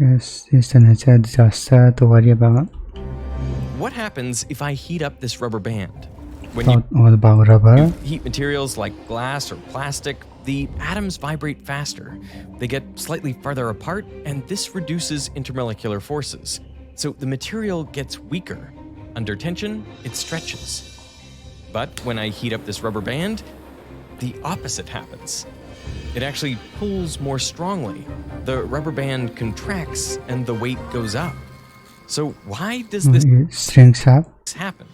Yes, it's a natural disaster to worry about. What happens if I heat up this rubber band? When Thought all about rubber. heat materials like glass or plastic, the atoms vibrate faster. They get slightly farther apart, and this reduces intermolecular forces. So the material gets weaker. Under tension, it stretches. But when I heat up this rubber band, the opposite happens. It actually pulls more strongly. The rubber band contracts and the weight goes up. So why does this It shrinks up. happen?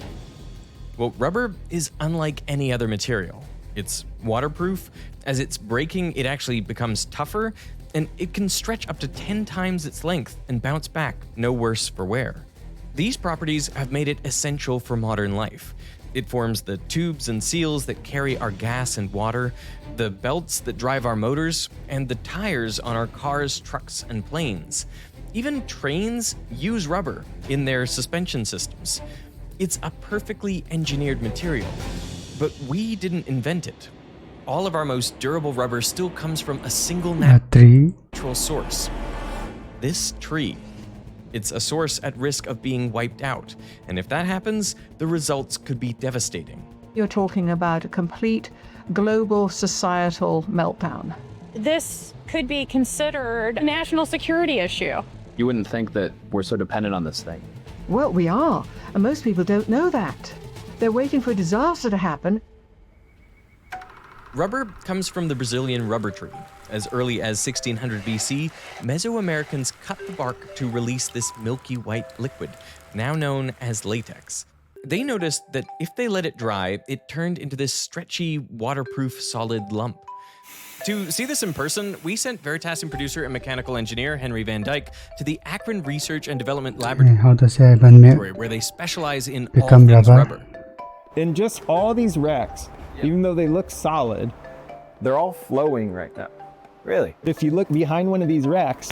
Well, rubber is unlike any other material. It's waterproof. As it's breaking, it actually becomes tougher, and it can stretch up to 10 times its length and bounce back, no worse for wear. These properties have made it essential for modern life. It forms the tubes and seals that carry our gas and water, the belts that drive our motors, and the tires on our cars, trucks, and planes. Even trains use rubber in their suspension systems. It's a perfectly engineered material, but we didn't invent it. All of our most durable rubber still comes from a single A tree. natural source. This tree. It's a source at risk of being wiped out, and if that happens, the results could be devastating. You're talking about a complete global societal meltdown. This could be considered a national security issue. You wouldn't think that we're so dependent on this thing. Well, we are, and most people don't know that. They're waiting for a disaster to happen. Rubber comes from the Brazilian rubber tree. As early as 1600 BC, Mesoamericans cut the bark to release this milky white liquid, now known as latex. They noticed that if they let it dry, it turned into this stretchy, waterproof, solid lump. To see this in person, we sent Veritasium producer and mechanical engineer Henry Van Dyke to the Akron Research and Development Laboratory, How does it even make where they specialize in all become things rubber? rubber. In just all these racks, even though they look solid, They're all flowing right now. Really? if you look behind one of these racks,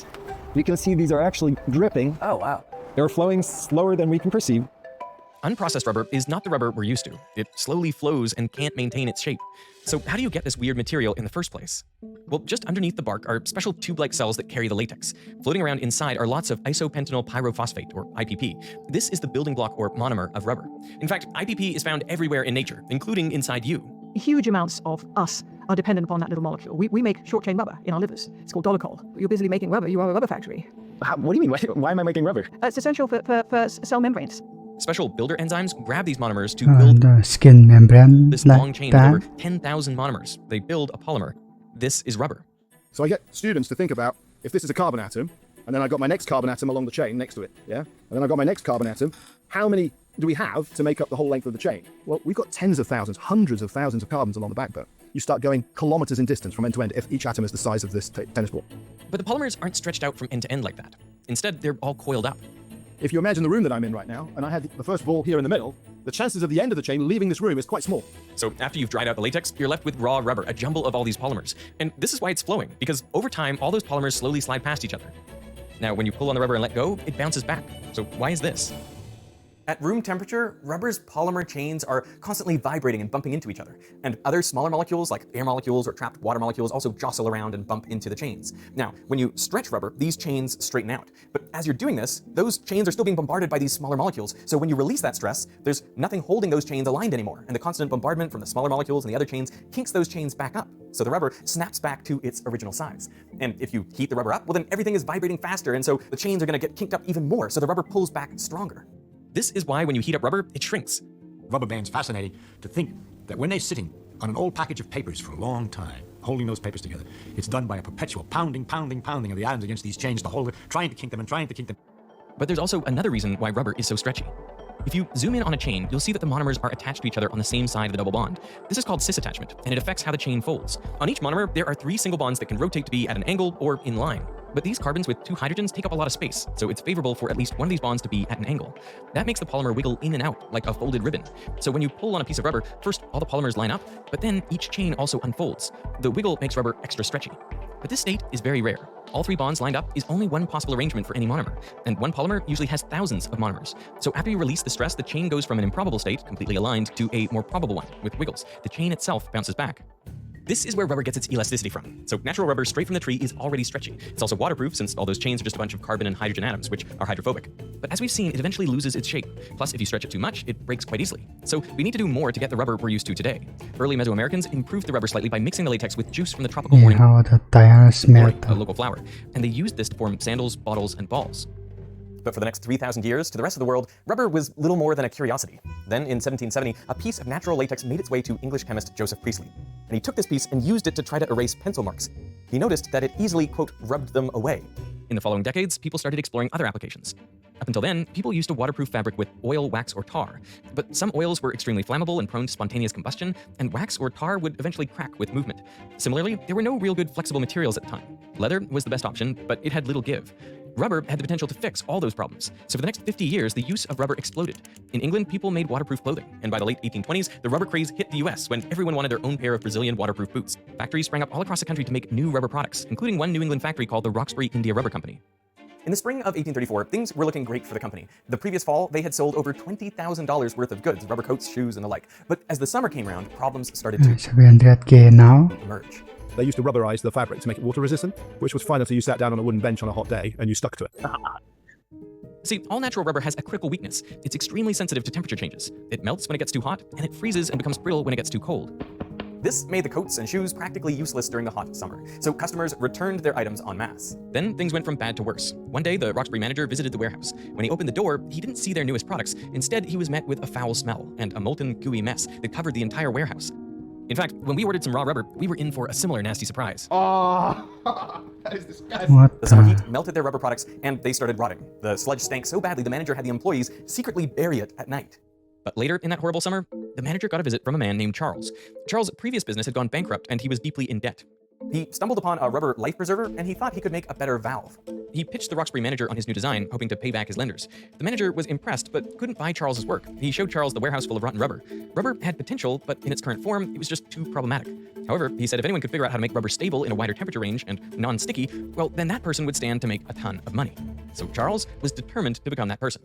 you can see these are actually dripping. Oh, wow. They're flowing slower than we can perceive. Unprocessed rubber is not the rubber we're used to. It slowly flows and can't maintain its shape. So how do you get this weird material in the first place? Well, just underneath the bark are special tube-like cells that carry the latex. Floating around inside are lots of isopentenyl pyrophosphate, or IPP. This is the building block or monomer of rubber. In fact, IPP is found everywhere in nature, including inside you. Huge amounts of us are dependent upon that little molecule. We make short-chain rubber in our livers. It's called dolicol. You're busily making rubber. You are a rubber factory. What do you mean? Why am I making rubber? It's essential for cell membranes. Special builder enzymes grab these monomers to build The skin membrane this like long chain that. of over 10,000 monomers. They build a polymer. This is rubber. So I get students to think about, if this is a carbon atom, and then I've got my next carbon atom along the chain next to it, yeah? And then I've got my next carbon atom, how many do we have to make up the whole length of the chain? Well, we've got tens of thousands, hundreds of thousands of carbons along the backbone. You start going kilometers in distance from end to end if each atom is the size of this tennis ball. But the polymers aren't stretched out from end to end like that. Instead, they're all coiled up. If you imagine the room that I'm in right now, and I had the first ball here in the middle, the chances of the end of the chain leaving this room is quite small. So after you've dried out the latex, you're left with raw rubber, a jumble of all these polymers. And this is why it's flowing, because over time, all those polymers slowly slide past each other. Now, when you pull on the rubber and let go, it bounces back. So why is this? At room temperature, rubber's polymer chains are constantly vibrating and bumping into each other. And other smaller molecules, like air molecules or trapped water molecules, also jostle around and bump into the chains. Now, when you stretch rubber, these chains straighten out. But as you're doing this, those chains are still being bombarded by these smaller molecules. So when you release that stress, there's nothing holding those chains aligned anymore. And the constant bombardment from the smaller molecules and the other chains kinks those chains back up. So the rubber snaps back to its original size. And if you heat the rubber up, well then everything is vibrating faster, and so the chains are going to get kinked up even more, so the rubber pulls back stronger. This is why when you heat up rubber, it shrinks. Rubber band's fascinating to think that when they're sitting on an old package of papers for a long time, holding those papers together, it's done by a perpetual pounding of the atoms against these chains to hold it, trying to kink them and trying to kink them. But there's also another reason why rubber is so stretchy. If you zoom in on a chain, you'll see that the monomers are attached to each other on the same side of the double bond. This is called cis attachment, and it affects how the chain folds. On each monomer, there are 3 single bonds that can rotate to be at an angle or in line. But these carbons with 2 hydrogens take up a lot of space, so it's favorable for at least one of these bonds to be at an angle. That makes the polymer wiggle in and out like a folded ribbon. So when you pull on a piece of rubber, first all the polymers line up, but then each chain also unfolds. The wiggle makes rubber extra stretchy. But this state is very rare. All 3 bonds lined up is only one possible arrangement for any monomer, and one polymer usually has thousands of monomers. So after you release the stress, the chain goes from an improbable state, completely aligned, to a more probable one, with wiggles. The chain itself bounces back. This is where rubber gets its elasticity from. So natural rubber straight from the tree is already stretchy. It's also waterproof since all those chains are just a bunch of carbon and hydrogen atoms, which are hydrophobic. But as we've seen, it eventually loses its shape. Plus, if you stretch it too much, it breaks quite easily. So we need to do more to get the rubber we're used to today. Early Mesoamericans improved the rubber slightly by mixing the latex with juice from the tropical morning Néha a tájára glory, a smelt. local flower, and they used this to form sandals, bottles, and balls. But for the next 3,000 years, to the rest of the world, rubber was little more than a curiosity. Then, in 1770, a piece of natural latex made its way to English chemist Joseph Priestley. And he took this piece and used it to try to erase pencil marks. He noticed that it easily, quote, rubbed them away. In the following decades, people started exploring other applications. Up until then, people used to waterproof fabric with oil, wax, or tar. But some oils were extremely flammable and prone to spontaneous combustion, and wax or tar would eventually crack with movement. Similarly, there were no real good flexible materials at the time. Leather was the best option, but it had little give. Rubber had the potential to fix all those problems. So for the next 50 years, the use of rubber exploded. In England, people made waterproof clothing. And by the late 1820s, the rubber craze hit the US when everyone wanted their own pair of Brazilian waterproof boots. Factories sprang up all across the country to make new rubber products, including one New England factory called the Roxbury India Rubber Company. In the spring of 1834, things were looking great for the company. The previous fall, they had sold over $20,000 worth of goods, rubber coats, shoes, and the like. But as the summer came around, problems started to $700K now. emerge. They used to rubberize the fabric to make it water resistant, which was fine until you sat down on a wooden bench on a hot day and you stuck to it. See, all natural rubber has a critical weakness. It's extremely sensitive to temperature changes. It melts when it gets too hot, and it freezes and becomes brittle when it gets too cold. This made the coats and shoes practically useless during the hot summer, so customers returned their items en masse. Then things went from bad to worse. One day, the Roxbury manager visited the warehouse. When he opened the door, he didn't see their newest products. Instead, he was met with a foul smell and a molten, gooey mess that covered the entire warehouse. In fact, when we ordered some raw rubber, we were in for a similar nasty surprise. Oh, that is disgusting. What The summer the? heat melted their rubber products, and they started rotting. The sludge stank so badly the manager had the employees secretly bury it at night. But later in that horrible summer, the manager got a visit from a man named Charles. Charles' previous business had gone bankrupt, and he was deeply in debt. He stumbled upon a rubber life preserver, and he thought he could make a better valve. He pitched the Roxbury manager on his new design, hoping to pay back his lenders. The manager was impressed, but couldn't buy Charles's work. He showed Charles the warehouse full of rotten rubber. Rubber had potential, but in its current form, it was just too problematic. However, he said if anyone could figure out how to make rubber stable in a wider temperature range and non-sticky, well, then that person would stand to make a ton of money. So Charles was determined to become that person.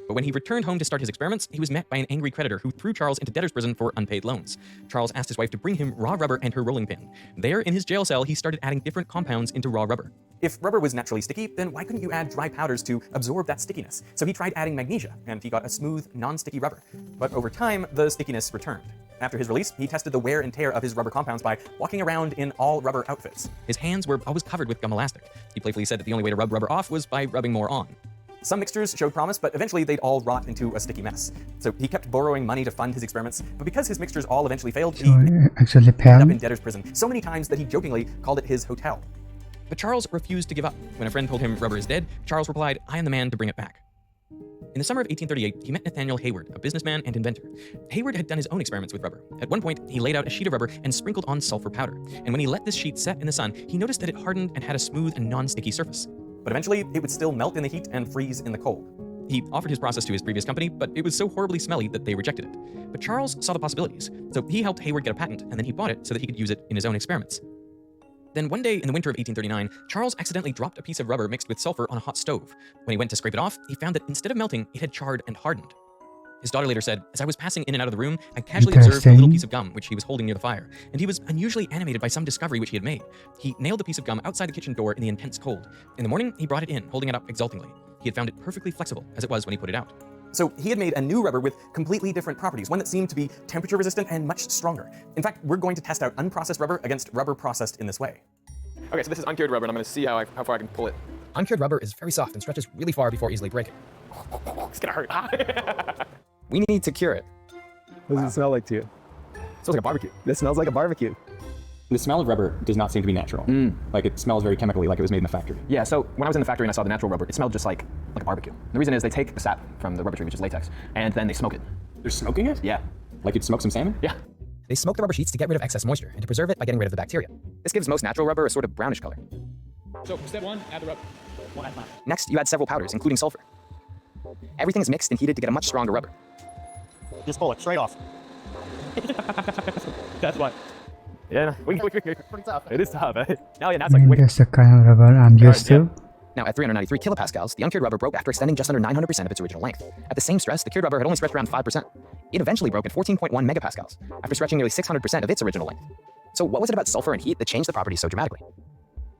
But when he returned home to start his experiments, he was met by an angry creditor who threw Charles into debtor's prison for unpaid loans. Charles asked his wife to bring him raw rubber and her rolling pin. There, in his jail cell, he started adding different compounds into raw rubber. If rubber was naturally sticky, then why couldn't you add dry powders to absorb that stickiness? So he tried adding magnesia, and he got a smooth, non-sticky rubber. But over time, the stickiness returned. After his release, he tested the wear and tear of his rubber compounds by walking around in all rubber outfits. His hands were always covered with gum elastic. He playfully said that the only way to rub rubber off was by rubbing more on. Some mixtures showed promise, but eventually they'd all rot into a sticky mess. So he kept borrowing money to fund his experiments, but because his mixtures all eventually failed, he So actually ended up in Pam. debtor's prison so many times that he jokingly called it his hotel. But Charles refused to give up. When a friend told him rubber is dead, Charles replied, "I am the man to bring it back." In the summer of 1838, he met Nathaniel Hayward, a businessman and inventor. Hayward had done his own experiments with rubber. At one point, he laid out a sheet of rubber and sprinkled on sulfur powder. And when he let this sheet set in the sun, he noticed that it hardened and had a smooth and non-sticky surface. But eventually, it would still melt in the heat and freeze in the cold. He offered his process to his previous company, but it was so horribly smelly that they rejected it. But Charles saw the possibilities, so he helped Hayward get a patent, and then he bought it so that he could use it in his own experiments. Then one day in the winter of 1839, Charles accidentally dropped a piece of rubber mixed with sulfur on a hot stove. When he went to scrape it off, he found that instead of melting, it had charred and hardened. His daughter later said, "As I was passing in and out of the room, I casually observed a little Interesting. piece of gum which he was holding near the fire, and he was unusually animated by some discovery which he had made. He nailed the piece of gum outside the kitchen door in the intense cold. In the morning, he brought it in, holding it up exultingly. He had found it perfectly flexible, as it was when he put it out. So he had made a new rubber with completely different properties, one that seemed to be temperature resistant and much stronger. In fact, we're going to test out unprocessed rubber against rubber processed in this way. Okay, so this is uncured rubber, and I'm going to see how far I can pull it. Uncured rubber is very soft and stretches really far before easily breaking. It's going to hurt. We need to cure it. What does it smell like to you? Smells like a barbecue. This smells like a barbecue. The smell of rubber does not seem to be natural. Like it smells very chemically, like it was made in the factory. Yeah, so when I was in the factory and I saw the natural rubber, it smelled just like a barbecue. The reason is they take the sap from the rubber tree, which is latex, and then they smoke it. They're smoking it? Yeah. Like you'd smoke some salmon? Yeah. They smoke the rubber sheets to get rid of excess moisture and to preserve it by getting rid of the bacteria. This gives most natural rubber a sort of brownish color. So step one, add the rubber. Next, you add several powders, including sulfur. Everything is mixed and heated to get a much stronger rubber. Just pull it straight off. That's why. Yeah, pretty tough. It is tough, eh? No, yeah, that's like wicked. That's the kind of rubber I'm used to. Now, at 393 kilopascals, the uncured rubber broke after extending just under 900% of its original length. At the same stress, the cured rubber had only stretched around 5%. It eventually broke at 14.1 megapascals, after stretching nearly 600% of its original length. So what was it about sulfur and heat that changed the properties so dramatically?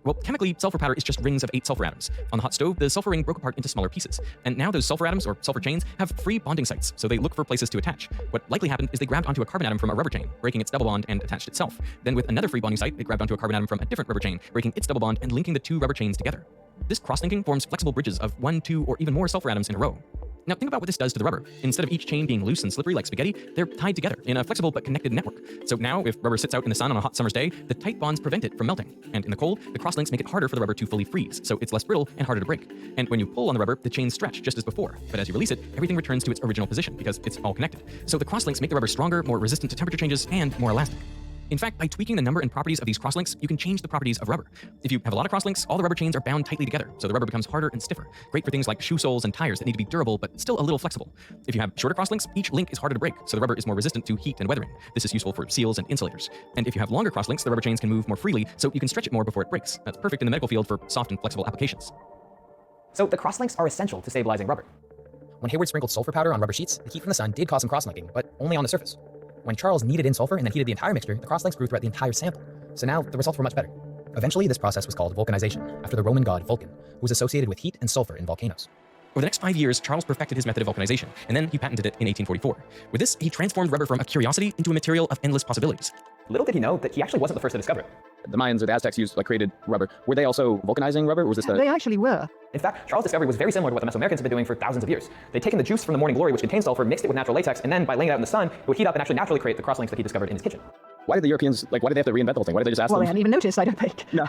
Well, chemically, sulfur powder is just rings of 8 sulfur atoms. On the hot stove, the sulfur ring broke apart into smaller pieces. And now those sulfur atoms, or sulfur chains, have free bonding sites, so they look for places to attach. What likely happened is they grabbed onto a carbon atom from a rubber chain, breaking its double bond and attached itself. Then with another free bonding site, it grabbed onto a carbon atom from a different rubber chain, breaking its double bond and linking the 2 rubber chains together. This cross-linking forms flexible bridges of 1, 2, or even more sulfur atoms in a row. Now think about what this does to the rubber. Instead of each chain being loose and slippery like spaghetti, they're tied together in a flexible but connected network. So now, if rubber sits out in the sun on a hot summer's day, the tight bonds prevent it from melting. And in the cold, the cross links make it harder for the rubber to fully freeze, so it's less brittle and harder to break. And when you pull on the rubber, the chains stretch just as before. But as you release it, everything returns to its original position because it's all connected. So the cross links make the rubber stronger, more resistant to temperature changes, and more elastic. In fact, by tweaking the number and properties of these crosslinks, you can change the properties of rubber. If you have a lot of crosslinks, all the rubber chains are bound tightly together, so the rubber becomes harder and stiffer. Great for things like shoe soles and tires that need to be durable, but still a little flexible. If you have shorter crosslinks, each link is harder to break, so the rubber is more resistant to heat and weathering. This is useful for seals and insulators. And if you have longer crosslinks, the rubber chains can move more freely, so you can stretch it more before it breaks. That's perfect in the medical field for soft and flexible applications. So the crosslinks are essential to stabilizing rubber. When Hayward sprinkled sulfur powder on rubber sheets, the heat from the sun did cause some crosslinking, but only on the surface. When Charles kneaded in sulfur and then heated the entire mixture, the crosslinks grew throughout the entire sample. So now the results were much better. Eventually, this process was called vulcanization, after the Roman god Vulcan, who was associated with heat and sulfur in volcanoes. Over the next 5 years, Charles perfected his method of vulcanization, and then he patented it in 1844. With this, he transformed rubber from a curiosity into a material of endless possibilities. Little did he know that he actually wasn't the first to discover it. The Mayans or the Aztecs created rubber. Were they also vulcanizing rubber, or was this They actually were. In fact, Charles' discovery was very similar to what the Mesoamericans had been doing for thousands of years. They'd taken the juice from the morning glory, which contained sulfur, mixed it with natural latex, and then by laying it out in the sun, it would heat up and actually naturally create the crosslinks that he discovered in his kitchen. Why did the Europeans, why did they have to reinvent the whole thing? Why did they just ask Well, them? they hadn't even noticed, I don't think. No.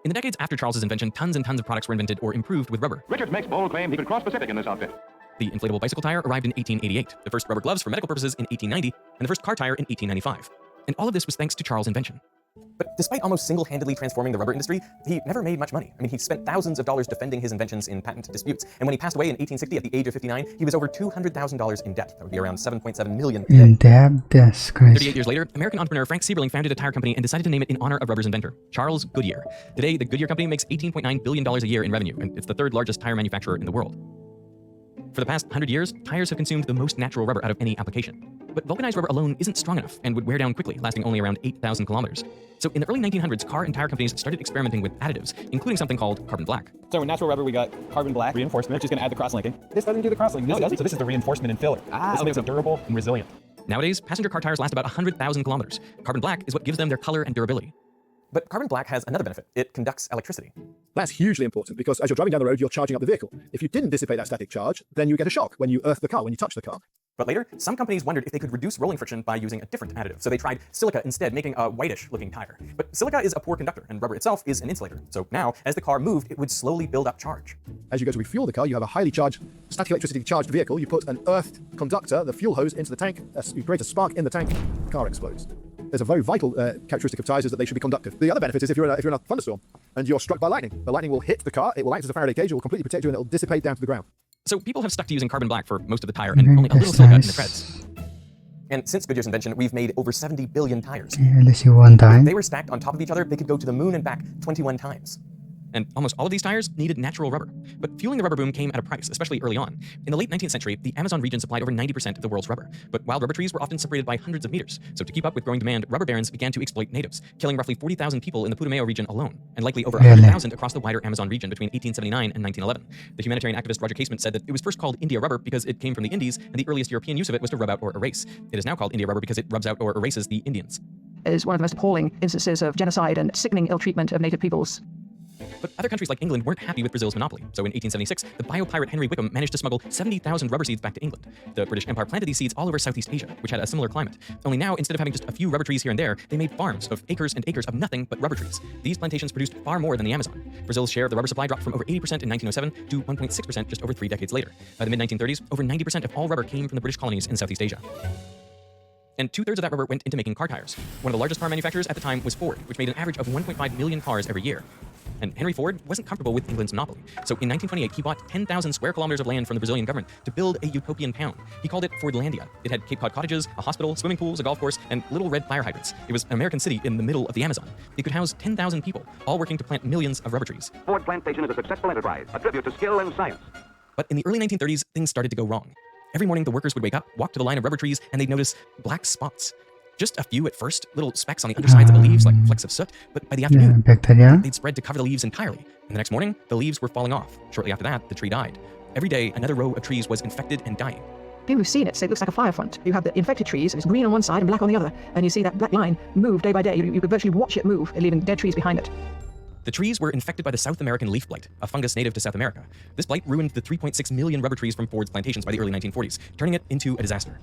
In the decades after Charles's invention, tons and tons of products were invented or improved with rubber. Richards makes bold claim he could cross Pacific in this outfit. The inflatable bicycle tire arrived in 1888, the first rubber gloves for medical purposes in 1890, and the first car tire in 1895. And all of this was thanks to Charles' invention. But despite almost single-handedly transforming the rubber industry, he never made much money. I mean, he spent thousands of dollars defending his inventions in patent disputes. And when he passed away in 1860 at the age of 59, he was over $200,000 in debt. That would be around $7.7 million today. In debt? That's crazy. 38 years later, American entrepreneur Frank Sieberling founded a tire company and decided to name it in honor of rubber's inventor, Charles Goodyear. Today, the Goodyear company makes $18.9 billion a year in revenue, and it's the third largest tire manufacturer in the world. For the past 100 years, tires have consumed the most natural rubber out of any application. But vulcanized rubber alone isn't strong enough and would wear down quickly, lasting only around 8,000 kilometers. So in the early 1900s, car and tire companies started experimenting with additives, including something called carbon black. So in natural rubber, we got carbon black reinforcement, which is going to add the cross-linking. This doesn't do the cross-linking. No, it doesn't. So this is the reinforcement and filler. This makes it durable and resilient. Nowadays, passenger car tires last about 100,000 kilometers. Carbon black is what gives them their color and durability. But carbon black has another benefit. It conducts electricity. That's hugely important because as you're driving down the road, you're charging up the vehicle. If you didn't dissipate that static charge, then you get a shock when you earth the car, when you touch the car. But later, some companies wondered if they could reduce rolling friction by using a different additive. So they tried silica instead, making a whitish-looking tire. But silica is a poor conductor, and rubber itself is an insulator. So now, as the car moved, it would slowly build up charge. As you go to refuel the car, you have a highly charged, static electricity charged vehicle. You put an earthed conductor, the fuel hose, into the tank. You create a spark in the tank, the car explodes. There's a very vital characteristic of tires is that they should be conductive. The other benefit is if you're in a thunderstorm and you're struck by lightning, the lightning will hit the car, it will act as a Faraday cage, it will completely protect you, and it will dissipate down to the ground. So people have stuck to using carbon black for most of the tire and only a little silica in the treads. And since Goodyear's invention, we've made over 70 billion tires. Yeah, at least you one time. If they were stacked on top of each other, they could go to the moon and back 21 times. And almost all of these tires needed natural rubber. But fueling the rubber boom came at a price, especially early on. In the late 19th century, the Amazon region supplied over 90% of the world's rubber. But wild rubber trees were often separated by hundreds of meters. So to keep up with growing demand, rubber barons began to exploit natives, killing roughly 40,000 people in the Putumayo region alone, and likely over 100,000 across the wider Amazon region between 1879 and 1911. The humanitarian activist Roger Casement said that it was first called India rubber because it came from the Indies, and the earliest European use of it was to rub out or erase. It is now called India rubber because it rubs out or erases the Indians. It is one of the most appalling instances of genocide and sickening ill treatment of native peoples. But other countries like England weren't happy with Brazil's monopoly. So in 1876, the biopirate Henry Wickham managed to smuggle 70,000 rubber seeds back to England. The British Empire planted these seeds all over Southeast Asia, which had a similar climate. Only now, instead of having just a few rubber trees here and there, they made farms of acres and acres of nothing but rubber trees. These plantations produced far more than the Amazon. Brazil's share of the rubber supply dropped from over 80% in 1907 to 1.6% just over 3 decades later. By the mid-1930s, over 90% of all rubber came from the British colonies in Southeast Asia. And 2/3 of that rubber went into making car tires. One of the largest car manufacturers at the time was Ford, which made an average of 1.5 million cars every year. And Henry Ford wasn't comfortable with England's monopoly. So in 1928, he bought 10,000 square kilometers of land from the Brazilian government to build a utopian town. He called it Fordlandia. It had Cape Cod cottages, a hospital, swimming pools, a golf course, and little red fire hydrants. It was an American city in the middle of the Amazon. It could house 10,000 people, all working to plant millions of rubber trees. Ford Plantation is a successful enterprise, a tribute to skill and science. But in the early 1930s, things started to go wrong. Every morning, the workers would wake up, walk to the line of rubber trees, and they'd notice black spots. Just a few at first, little specks on the undersides of the leaves like flecks of soot, but by the afternoon, bacteria. they'd spread to cover the leaves entirely. And the next morning, the leaves were falling off. Shortly after that, the tree died. Every day, another row of trees was infected and dying. People who've seen it say it looks like a fire front. You have the infected trees, and it's green on one side and black on the other, and you see that black line move day by day. You could virtually watch it move, leaving dead trees behind it. The trees were infected by the South American leaf blight, a fungus native to South America. This blight ruined the 3.6 million rubber trees from Ford's plantations by the early 1940s, turning it into a disaster.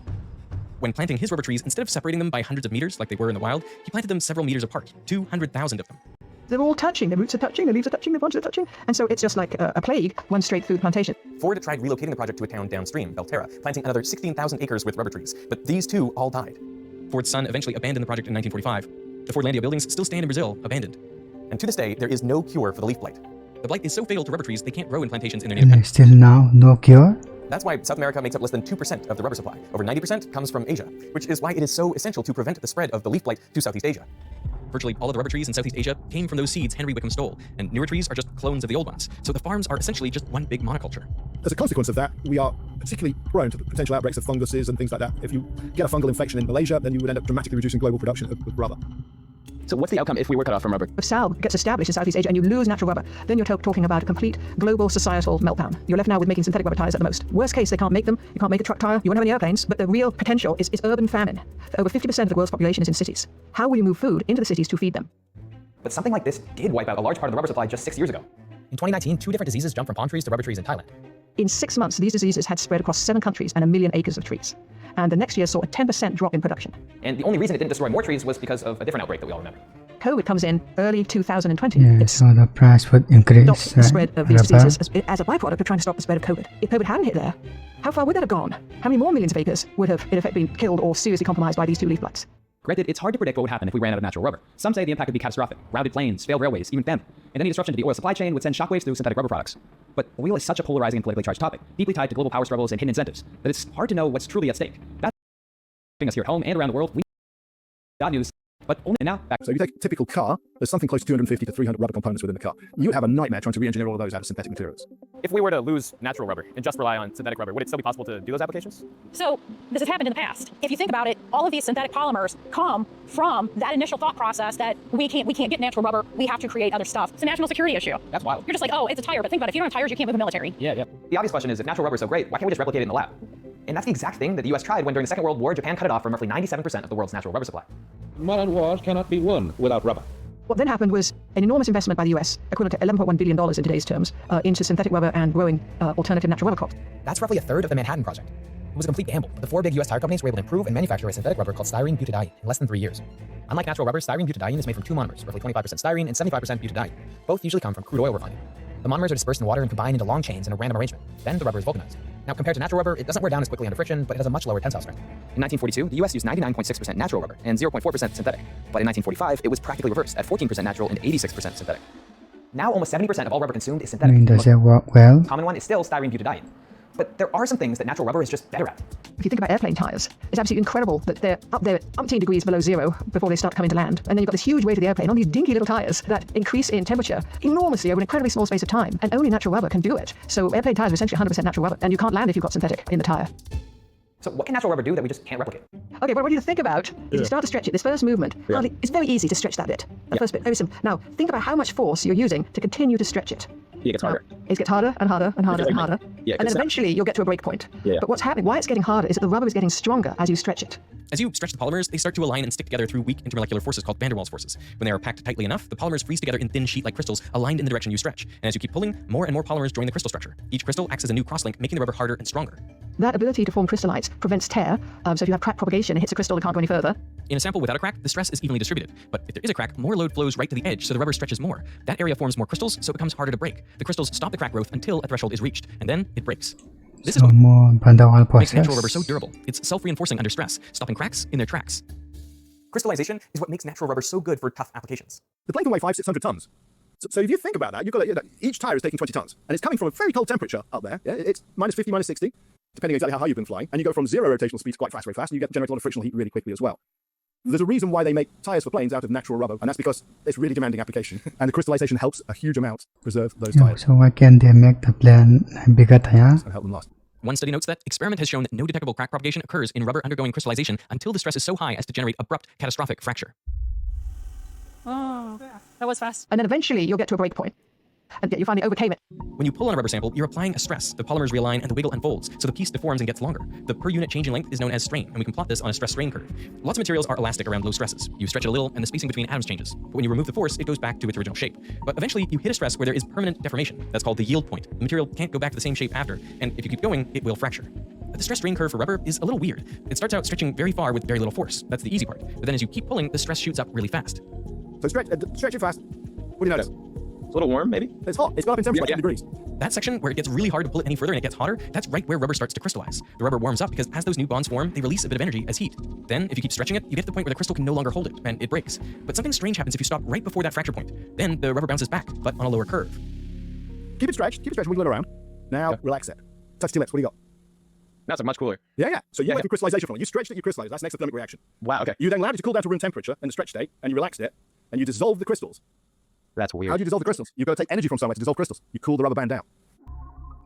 When planting his rubber trees, instead of separating them by hundreds of meters like they were in the wild, he planted them several meters apart, 200,000 of them. They're all touching. The roots are touching, the leaves are touching, the branches are touching, and so it's just like a plague went straight through the plantation. Ford tried relocating the project to a town downstream, Belterra, planting another 16,000 acres with rubber trees, but these too all died. Ford's son eventually abandoned the project in 1945. The Fordlandia buildings still stand in Brazil, abandoned. And to this day, there is no cure for the leaf blight. The blight is so fatal to rubber trees, they can't grow in plantations in their native country. Still now, no cure? That's why South America makes up less than 2% of the rubber supply. Over 90% comes from Asia, which is why it is so essential to prevent the spread of the leaf blight to Southeast Asia. Virtually all of the rubber trees in Southeast Asia came from those seeds Henry Wickham stole, and newer trees are just clones of the old ones. So the farms are essentially just one big monoculture. As a consequence of that, we are particularly prone to potential outbreaks of funguses and things like that. If you get a fungal infection in Malaysia, then you would end up dramatically reducing global production of rubber. So what's the outcome if we were cut off from rubber? If SAL gets established in Southeast Asia and you lose natural rubber, then you're talking about a complete global societal meltdown. You're left now with making synthetic rubber tires at the most. Worst case, they can't make them. You can't make a truck tire. You won't have any airplanes. But the real potential is urban famine. Over 50% of the world's population is in cities. How will you move food into the cities to feed them? But something like this did wipe out a large part of the rubber supply just 6 years ago. In 2019, 2 different diseases jumped from palm trees to rubber trees in Thailand. In 6 months, these diseases had spread across 7 countries and 1 million acres of trees. And the next year saw a 10% drop in production. And the only reason it didn't destroy more trees was because of a different outbreak that we all remember. COVID comes in early 2020. Yeah, so the price would increase. Stop the spread of these diseases as a byproduct of trying to stop the spread of COVID. If COVID hadn't hit there, how far would that have gone? How many more millions of acres would have, in effect, been killed or seriously compromised by these 2 leaf blights? Granted, it's hard to predict what would happen if we ran out of natural rubber. Some say the impact would be catastrophic. Routed planes, failed railways, even famine. And any disruption to the oil supply chain would send shockwaves through synthetic rubber products. But oil is such a polarizing and politically charged topic, deeply tied to global power struggles and hidden incentives, that it's hard to know what's truly at stake. That's us here at home and around the world. We news. But only now, back. So if you take a typical car, there's something close to 250 to 300 rubber components within the car. You would have a nightmare trying to re-engineer all of those out of synthetic materials. If we were to lose natural rubber and just rely on synthetic rubber, would it still be possible to do those applications? So this has happened in the past. If you think about it, all of these synthetic polymers come from that initial thought process that we can't get natural rubber, we have to create other stuff. It's a national security issue. That's wild. You're just like, oh, it's a tire, but think about it, if you don't have tires, you can't move a military. Yeah. The obvious question is, if natural rubber is so great, why can't we just replicate it in the lab? And that's the exact thing that the US tried when during the Second World War, Japan cut it off from roughly 97% of the world's natural rubber supply. Modern wars cannot be won without rubber. What then happened was an enormous investment by the US, equivalent to $11.1 billion in today's terms, into synthetic rubber and growing alternative natural rubber crops. That's roughly a third of the Manhattan Project. It was a complete gamble, but the 4 big US tire companies were able to improve and manufacture a synthetic rubber called styrene butadiene in less than 3 years. Unlike natural rubber, styrene butadiene is made from 2 monomers, roughly 25% styrene and 75% butadiene. Both usually come from crude oil refining. The monomers are dispersed in water and combine into long chains in a random arrangement. Then the rubber is vulcanized. Now, compared to natural rubber, it doesn't wear down as quickly under friction, but it has a much lower tensile strength. In 1942, the US used 99.6% natural rubber and 0.4% synthetic. But in 1945, it was practically reversed at 14% natural and 86% synthetic. Now, almost 70% of all rubber consumed is synthetic. Does it work well? The common one is still styrene butadiene. But there are some things that natural rubber is just better at. If you think about airplane tires, it's absolutely incredible that they're up there at umpteen degrees below zero before they start coming to land. And then you've got this huge weight of the airplane on these dinky little tires that increase in temperature enormously over an incredibly small space of time. And only natural rubber can do it. So airplane tires are essentially 100% natural rubber. And you can't land if you've got synthetic in the tire. So what can natural rubber do that we just can't replicate? Okay, what I want you to think about is you start to stretch it. This first movement, it's very easy to stretch that bit. The first bit, very simple. Now, think about how much force you're using to continue to stretch it. It gets harder. It gets harder and harder and harder and harder. Yeah, and then eventually you'll get to a break point. Yeah. But what's happening, why it's getting harder, is that the rubber is getting stronger as you stretch it. As you stretch the polymers, they start to align and stick together through weak intermolecular forces called van der Waals forces. When they are packed tightly enough, the polymers freeze together in thin sheet-like crystals aligned in the direction you stretch. And as you keep pulling, more and more polymers join the crystal structure. Each crystal acts as a new crosslink, making the rubber harder and stronger. That ability to form crystallites prevents tear. So if you have crack propagation, it hits a crystal that can't go any further. In a sample without a crack, the stress is evenly distributed. But if there is a crack, more load flows right to the edge, so the rubber stretches more. That area forms more crystals, so it becomes harder to break. The crystals stop the crack growth until a threshold is reached, and then it breaks. This is what makes natural rubber so durable. It's self-reinforcing under stress, stopping cracks in their tracks. Crystallization is what makes natural rubber so good for tough applications. The plane can weigh 500-600 tons. So if you think about that, you've got each tire is taking 20 tons, and it's coming from a very cold temperature up there. Yeah, it's minus 50, minus 60, depending exactly how high you've been flying. And you go from zero rotational speeds quite fast, very fast, and you generate a lot of frictional heat really quickly as well. There's a reason why they make tires for planes out of natural rubber, and that's because it's really demanding application. And the crystallization helps a huge amount preserve those tires. So why can't they make the plane bigger tires? And help them last. One study notes that experiment has shown that no detectable crack propagation occurs in rubber undergoing crystallization until the stress is so high as to generate abrupt, catastrophic fracture. Oh, that was fast. And then eventually you'll get to a break point. And yet you finally overcame it. When you pull on a rubber sample, you're applying a stress. The polymers realign and the wiggle unfolds, so the piece deforms and gets longer. The per unit change in length is known as strain, and we can plot this on a stress-strain curve. Lots of materials are elastic around low stresses. You stretch it a little, and the spacing between atoms changes. But when you remove the force, it goes back to its original shape. But eventually, you hit a stress where there is permanent deformation. That's called the yield point. The material can't go back to the same shape after, and if you keep going, it will fracture. But the stress-strain curve for rubber is a little weird. It starts out stretching very far with very little force. That's the easy part. But then as you keep pulling, the stress shoots up really fast. So stretch it fast. What do you notice? It's a little warm, maybe? It's hot. It's gone up in temperature by 10 degrees. That section where it gets really hard to pull it any further and it gets hotter, that's right where rubber starts to crystallize. The rubber warms up because as those new bonds form, they release a bit of energy as heat. Then, if you keep stretching it, you get to the point where the crystal can no longer hold it, and it breaks. But something strange happens if you stop right before that fracture point. Then the rubber bounces back, but on a lower curve. Keep it stretched, wiggle it around. Now, relax it. Touch your lips, what do you got? That's much cooler. Yeah. So you went through crystallization from it. You stretched it, you crystallized. That's an exothermic reaction. Wow, okay. You then allowed it to cool down to room temperature in the stretch state, and you relaxed it, and you dissolved the crystals. That's weird. How do you dissolve the crystals? You've got to take energy from somewhere to dissolve crystals. You cool the rubber band down.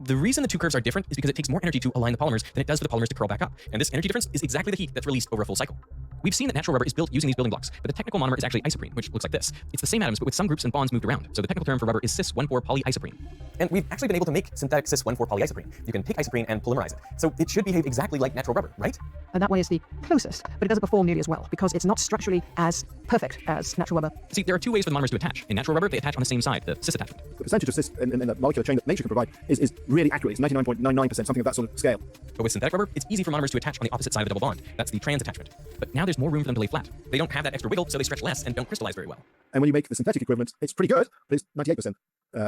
The reason the two curves are different is because it takes more energy to align the polymers than it does for the polymers to curl back up. And this energy difference is exactly the heat that's released over a full cycle. We've seen that natural rubber is built using these building blocks, but the technical monomer is actually isoprene, which looks like this. It's the same atoms, but with some groups and bonds moved around. So the technical term for rubber is cis-1,4 polyisoprene. And we've actually been able to make synthetic cis-1,4 polyisoprene. You can take isoprene and polymerize it. So it should behave exactly like natural rubber, right? And that one is the closest, but it doesn't perform nearly as well because it's not structurally as perfect as natural rubber. See, there are two ways for the monomers to attach. In natural rubber, they attach on the same side, the cis attachment. The percentage of cis in the molecular chain that nature can provide is really accurate. It's 99.99%, something of that sort of scale. But with synthetic rubber, it's easy for monomers to attach on the opposite side of the double bond. That's the trans attachment. But now there's more room for them to lay flat. They don't have that extra wiggle, so they stretch less and don't crystallize very well. And when you make the synthetic equivalent, it's pretty good, but it's 98%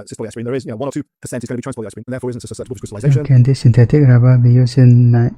cis polyisoprene. There is, 1 or 2% is going to be trans polyisoprene, and therefore isn't susceptible to crystallization. Can this synthetic rubber be used in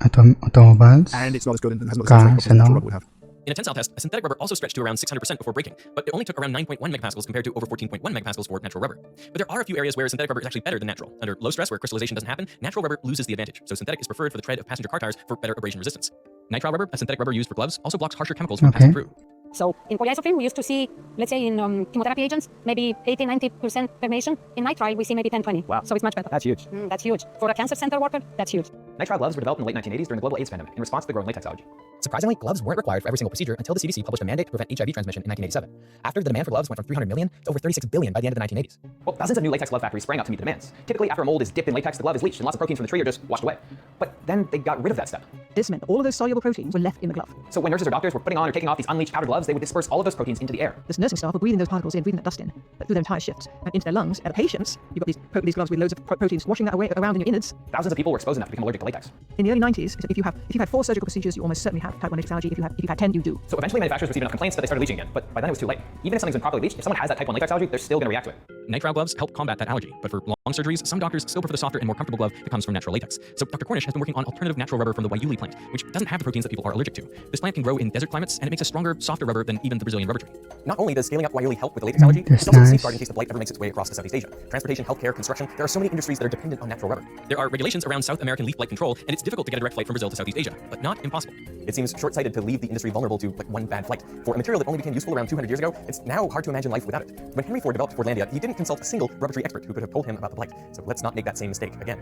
automobiles, and it's not as good and has not cars, as much and natural all? rubber would have. In a tensile test, a synthetic rubber also stretched to around 600% before breaking, but it only took around 9.1 megapascals compared to over 14.1 megapascals for natural rubber. But there are a few areas where synthetic rubber is actually better than natural. Under low stress, where crystallization doesn't happen, natural rubber loses the advantage, so synthetic is preferred for the tread of passenger car tires for better abrasion resistance. Nitrile rubber, a synthetic rubber used for gloves, also blocks harsher chemicals from passing through. So in polyisoprene, we used to see, let's say in chemotherapy agents, maybe 80-90% permeation. In nitrile, we see maybe 10-20. Wow. So it's much better. That's huge. That's huge. For a cancer center worker, that's huge. Nitrile gloves were developed in the late 1980s during the global AIDS pandemic in response to the growing latex allergy. Surprisingly, gloves weren't required for every single procedure until the CDC published a mandate to prevent HIV transmission in 1987. After the demand for gloves went from 300 million to over 36 billion by the end of the 1980s. Well, dozens of new latex glove factories sprang up to meet the demands. Typically, after a mold is dipped in latex, the glove is bleached and lots of proteins from the tree are just washed away. But then they got rid of that step. This meant that all of those soluble proteins were left in the glove. So when nurses or doctors were putting on or taking off these unleached powder gloves, they would disperse all of those proteins into the air. This nursing staff were breathing those particles in, breathing that dust in, through their entire shifts, and into their lungs. And the patients, you've got these gloves with loads of proteins washing that away around in your innards. Thousands of people were exposed enough to become allergic to latex. In the early 90s, if you've had 4 surgical procedures, you almost certainly have type 1 latex allergy. If you've had 10, you do. So eventually manufacturers received enough complaints that they started bleaching again, but by then it was too late. Even if something's been properly bleached, if someone has that type 1 latex allergy, they're still going to react to it. Nitrile gloves help combat that allergy, but for long surgeries, some doctors still prefer the softer and more comfortable glove that comes from natural latex. So Dr. Cornish has been working on alternative natural rubber from the Waiuli plant, which doesn't have the proteins that people are allergic to. This plant can grow in desert climates, and it makes a stronger, softer rubber than even the Brazilian rubber tree. Not only does scaling up Waiuli help with the latex allergy, it's also a safeguard in case the blight ever makes its way across to Southeast Asia. Transportation, healthcare, construction, there are so many industries that are dependent on natural rubber. There are regulations around South American leaf blight control, and it's difficult to get a direct flight from Brazil to Southeast Asia, but not impossible. It seems short-sighted to leave the industry vulnerable to one bad flight. For a material that only became useful around 200 years ago, it's now hard to imagine life without it. When Henry Ford developed Fordlandia, he didn't consult a single rubber tree expert who could have told him about the blight. So let's not make that same mistake again.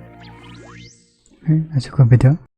That's a good video.